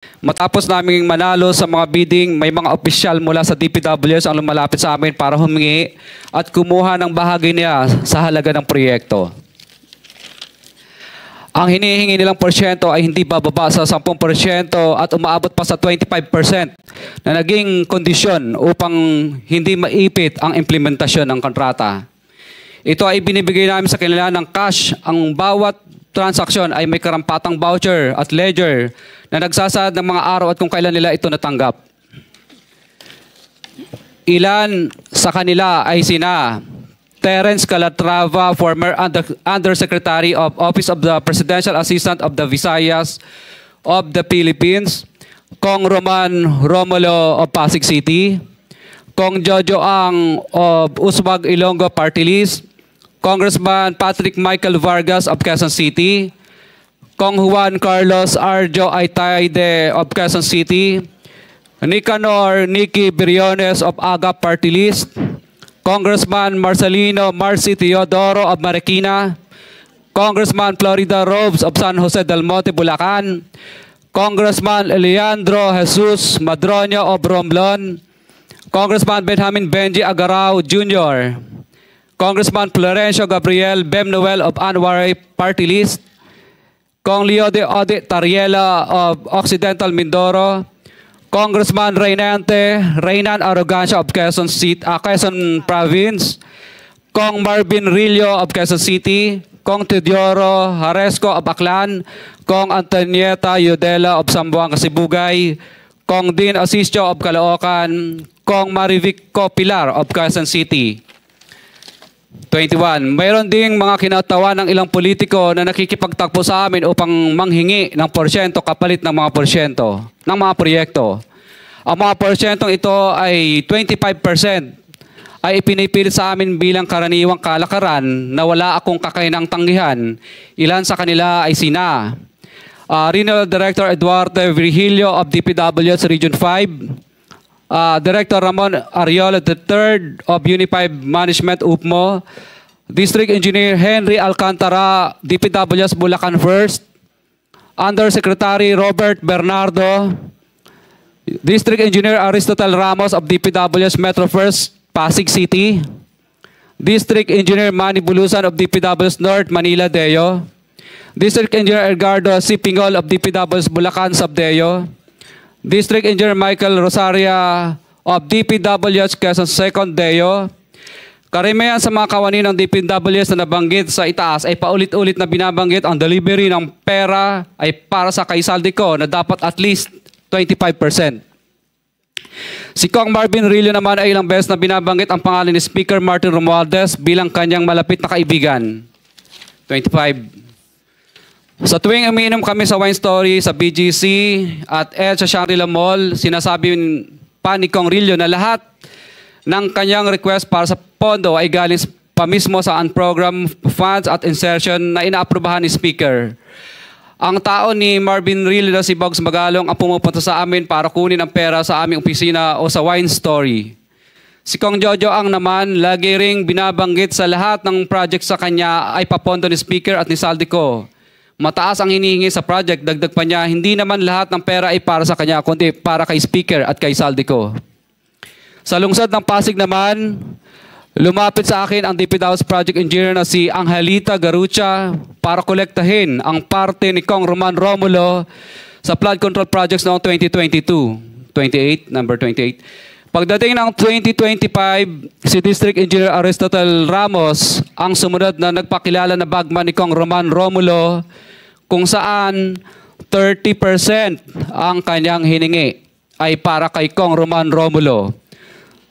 Matapos naming manalo sa mga bidding, may mga opisyal mula sa DPWS ang lumalapit sa amin para humingi at kumuha ng bahagi niya sa halaga ng proyekto. Ang hinihingi nilang porsyento ay hindi bababa sa 10% at umaabot pa sa 25% na naging kondisyon upang hindi maipit ang implementasyon ng kontrata. Ito ay binibigay namin sa kanila ng cash. Ang bawat transaksyon ay may karampatang voucher at ledger na nagsasaad ng mga araw at kung kailan nila ito natanggap. Ilan sa kanila ay sina Terence Calatrava, former Undersecretary of Office of the Presidential Assistant of the Visayas of the Philippines, Kong Roman Romulo of Pasig City, Kong Jojo Ang of Uswag Ilonggo Party List, Congressman Patrick Michael Vargas of Quezon City, Kong Juan Carlos Arjo Aitaide of Quezon City, Nicanor Nicky Briones of AGA Party List, Congressman Marcelino Marcy Teodoro of Marikina, Congressman Florida Robes of San Jose del Monte, Bulacan, Congressman Leandro Jesus Madroño of Romblon, Congressman Benjamin Benji Agarao Jr., Congressman Florencio Gabriel Bem Noel of Anwaray Party List, Kong Leo de Ode Tariela of Occidental Mindoro, Congressman Reynan Arrogancia of Quezon Province, Kong Marvin Rillo of Quezon City, Kong Teodoro Haresco of Aklan, Kong Antonieta Yudela of Zamboanga Sibugay, Kong Dean Asisio of Caloocan, Kong Marivico Pilar of Quezon City. 21. Mayroon ding mga kinatawa ng ilang politiko na nakikipagtakbo sa amin upang manghingi ng porsyento kapalit ng mga porsyento ng mga proyekto. Ang mga porsyentong ito ay 25% ay ipinipilit sa amin bilang karaniwang kalakaran na wala akong kakainang tanggihan. Ilan sa kanila ay sina Regional Director Eduardo Virgilio of DPWS Region 5, Director Ramon Ariola III of Unified Management UPMO, District Engineer Henry Alcantara, DPWS Bulacan First, Undersecretary Robert Bernardo, District Engineer Aristotle Ramos of DPWS Metro First, Pasig City, District Engineer Manny Bulusan of DPWS North, Manila Deo, District Engineer Edgardo C. Pingol of DPWS Bulacan Subdeo, District Engineer Michael Rosaria of DPWS Quezon Second Deo. Karamihan sa mga kawani ng DPWS na nabanggit sa itaas ay paulit-ulit na binabanggit ang delivery ng pera ay para sa kaisaldi ko na dapat at least 25%. Si Kong Marvin Rillo naman ay ilang beses na binabanggit ang pangalan ni Speaker Martin Romualdez bilang kanyang malapit na kaibigan. 25. Sa tuwing umiinom kami sa Wine Story, sa BGC at sa Shangri-La Mall, sinasabi pa ni Kong Rillo na lahat ng kanyang request para sa pondo ay galing pa mismo sa unprogrammed funds at insertion na inaaprubahan ni Speaker. Ang tao ni Marvin Rillo na si Bogs Magalong ang pumupunta sa amin para kunin ang pera sa aming opisina o sa Wine Story. Si Kong Jojo Ang naman, lagi ring binabanggit sa lahat ng project sa kanya ay papondo ni Speaker at ni Saldico. Mataas ang hinihingi sa project, dagdag pa niya, hindi naman lahat ng pera ay para sa kanya, kundi para kay Speaker at kay Saldico. Sa lungsod ng Pasig naman, lumapit sa akin ang DPWS Project Engineer na si Angelita Garucha para kolektahin ang parte ni Kong Roman Romulo sa flood control projects noong 2022. Number 28. Pagdating ng 2025, si District Engineer Aristotle Ramos ang sumunod na nagpakilala na bagman ni Kong Roman Romulo kung saan 30% ang kanyang hiningi ay para kay Kong Roman Romulo.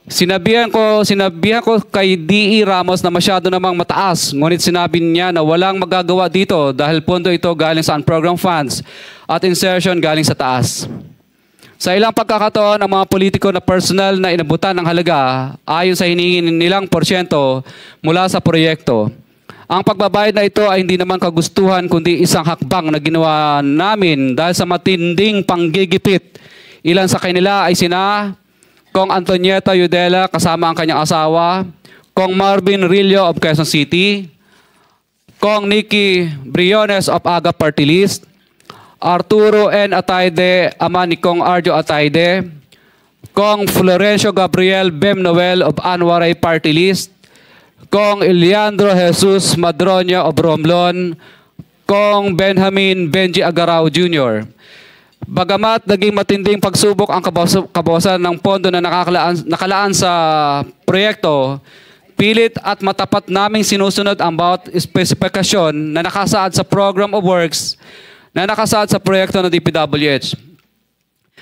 Sinabihan ko kay D.E. Ramos na masyado namang mataas, ngunit sinabi niya na walang magagawa dito dahil pondo ito galing sa unprogrammed funds at insertion galing sa taas. Sa ilang pagkakataon, ang mga politiko na personal na inabutan ng halaga ayon sa hiningi nilang porsyento mula sa proyekto. Ang pagbabayad na ito ay hindi naman kagustuhan kundi isang hakbang na ginawa namin dahil sa matinding panggigipit. Ilan sa kanila ay sina Kong Antonieta Yudela kasama ang kanyang asawa, Kong Marvin Rillo of Quezon City, Kong Nicky Briones of AGA Party List, Arturo N. Ataide, ama ni Kong Arjo Ataide, Kong Florencio Gabriel Bem Noel of Anwaray Party List, Kong Eliandro Jesus Madroña of Romblon, Kong Benjamin Benji Agarao Jr. Bagamat naging matinding pagsubok ang kabawasan ng pondo na nakalaan sa proyekto, pilit at matapat naming sinusunod ang bawat espesipikasyon na nakasaad sa Program of Works na nakasaad sa proyekto ng DPWH.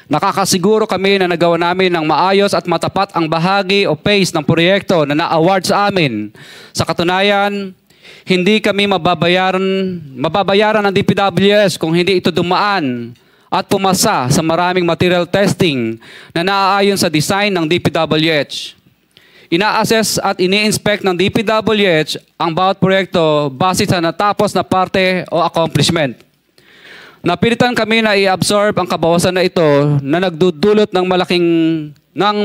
Nakakasiguro kami na nagawa namin ng maayos at matapat ang bahagi o phase ng proyekto na na-award sa amin. Sa katunayan, hindi kami mababayaran ng DPWH kung hindi ito dumaan at pumasa sa maraming material testing na naaayon sa design ng DPWH. Ina-assess at ini-inspect ng DPWH ang bawat proyekto base sa natapos na parte o accomplishment. Napilitan kami na i-absorb ang kabawasan na ito na nagdudulot ng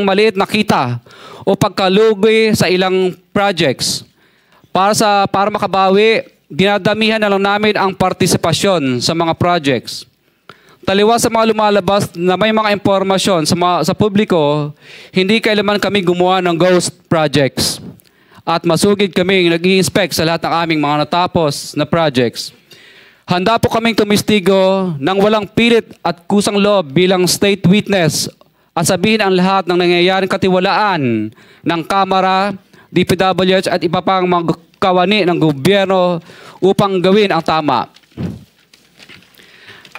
maliit na kita o pagkalugi sa ilang projects. Para makabawi, dinadamihan na lang namin ang partisipasyon sa mga projects. Taliwas sa mga lumalabas na may mga impormasyon sa publiko, hindi kailanman kami gumawa ng ghost projects. At masugid kami nag-i-inspect sa lahat ng aming mga natapos na projects. Handa po kaming tumistigo ng walang pilit at kusang loob bilang state witness at sabihin ang lahat ng nangyayaring katiwalaan ng Kamara, DPWH at iba pang mga kawani ng gobyerno upang gawin ang tama.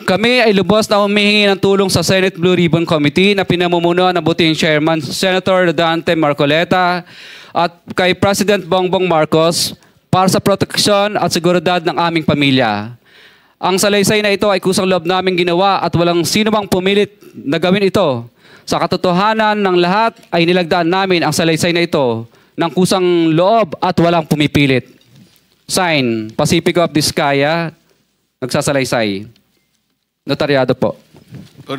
Kami ay lubos na humihingi ng tulong sa Senate Blue Ribbon Committee na pinamumunuan ng buting Chairman Senator Dante Marcoleta at kay President Bongbong Marcos para sa proteksyon at seguridad ng aming pamilya. Ang salaysay na ito ay kusang loob namin ginawa at walang sino mang pumilit na gawin ito. Sa katotohanan ng lahat ay nilagdaan namin ang salaysay na ito ng kusang loob at walang pumipilit. Sign, Pacifico of Vizcaya, nagsasalaysay. Notaryado po.